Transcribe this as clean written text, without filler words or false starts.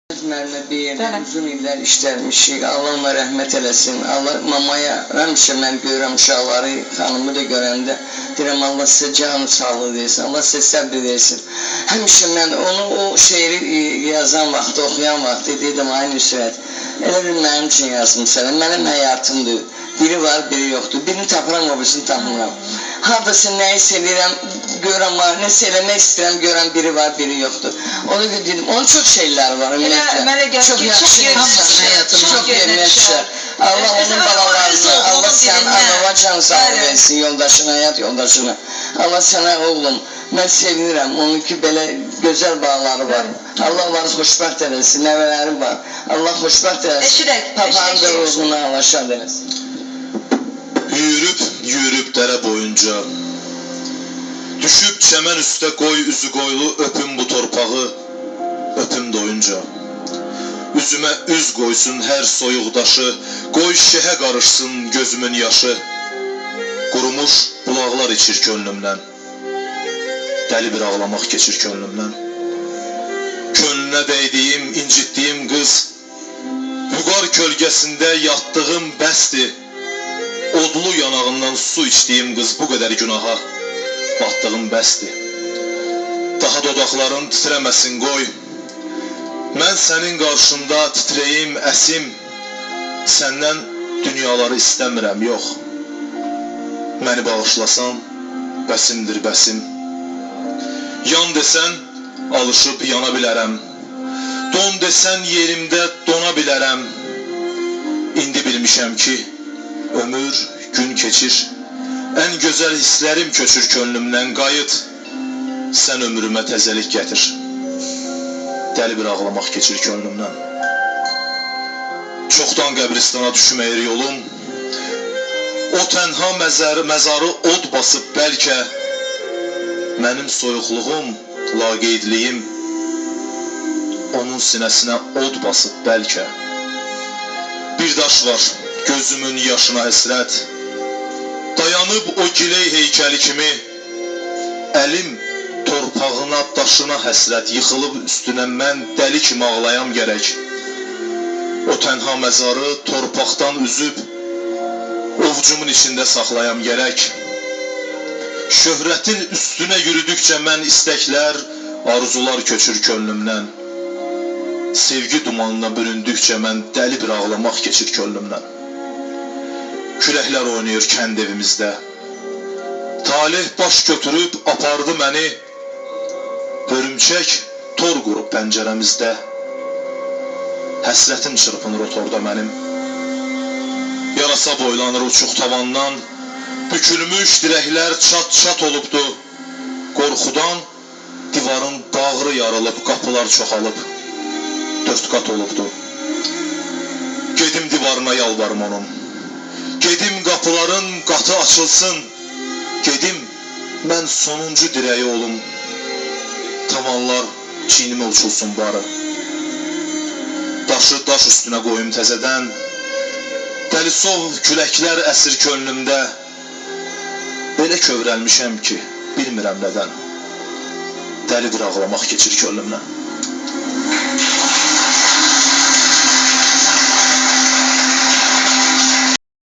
Müəllimə bir yerdə uzun illər işləmişik. Allah ona rəhmət eləsin. Allah mamaya, həmişə mən görürəm uşaqları, xanımı da görəndə deyirəm Allah sizə canı sağlığı versin, Allah sizə səbr versin. Həmişə mən onu o şeiri yazan vaxtı, oxuyan vaxtı dedim ay Nüsrət, elə bir mənim üçün yazmışsan, mənim həyatımdır. Biri var, biri yoxdur. Birini tapıram, o birisini tapmıram. Hardasa nəyi sevirəm, görəm var, nəsə eləmək istəyirəm, görəm biri var, biri yoxdur. Onu dedim, onun çox şeyləri var. Çok yaxşı həyatım, çok yerinə düşər. Allah onun balalarını, Allah sən anava can sağlığı versin, yoldaşına, həyat yoldaşına. Allah sənə oğlum, mən sevinirəm, onunki belə gözəl bağları var. Allah onları xoşbəxt eləsin, nəvələri var. Allah xoşbəxt eləsin, papanın da ruhuna alaşad eləsin. Yürüp yürüp dere boyunca, düşüp çemen üstte koy üzü koylu, öpüm bu torpağı, öpüm doyunca. Üzüme üz koysun her soyuq daşı, koy şehe karışsın gözümün yaşı. Kurumuş bulaqlar içir könlümden, deli bir ağlamak geçir könlümden. Könlüne değdiğim, incittiğim kız, buğar kölgesinde yattığım bəsdi. Odlu yanağından su içtiğim kız bu kadar günaha battığım bəsdi. Daha dodaqların titremesin qoy. Mən sənin qarşında titreyim, əsim. Səndən dünyaları istəmirəm, yox. Məni bağışlasan, bəsimdir bəsim. Yan desən, alışıb yana bilərəm. Don desən, yerimdə dona bilərəm. İndi bilmişəm ki, ömür, gün keçir. En güzel hislerim köçür könlümden qayıt. Sen ömrüme təzəlik gətir. Deli bir ağlamak geçir könlümden. Çoxdan qəbristana düşməyir yolum. O tənha məzarı od basıb bəlkə. Mənim soyuqluğum, laqeydliyim onun sinəsinə od basıb bəlkə. Bir daş var gözümün yaşına həsrət. Dayanıb o giley heykəli kimi, əlim torpağına, daşına həsrət. Yıxılıb üstünə mən dəli kimi ağlayam gərək. O tənha məzarı torpaqdan üzüb, ovcumun içində saxlayam gərək. Şöhrətin üstünə yürüdükcə mən istəklər, arzular köçür könlümdən. Sevgi dumanına büründükcə mən dəli bir ağlamaq keçir könlümdən. Küləklər oynayır kənd evimizdə. Talih baş götürüb apardı məni. Hörümçək tor qurub pəncərəmizdə. Həsrətim çırpınır o torda mənim. Yarasa boylanır uçuq tavandan. Bükülmüş dirəklər çat-çat olubdu. Qorxudan divarın bağrı yarılıb, qapılar çoxalıb. 4 qat olubdu. Gedim divarına yalvarım onun. Gedim qapıların qatı açılsın. Gedim mən sonuncu dirəyi olum. Tavanlar çiynimə uçulsun barı. Daşı daş üstünə qoyum təzədən. Dəlisov küləklər əsir könlümdə. Belə kövrəlmişəm ki, bilmirəm nədən. Dəli bir ağlamaq keçir könlümdən.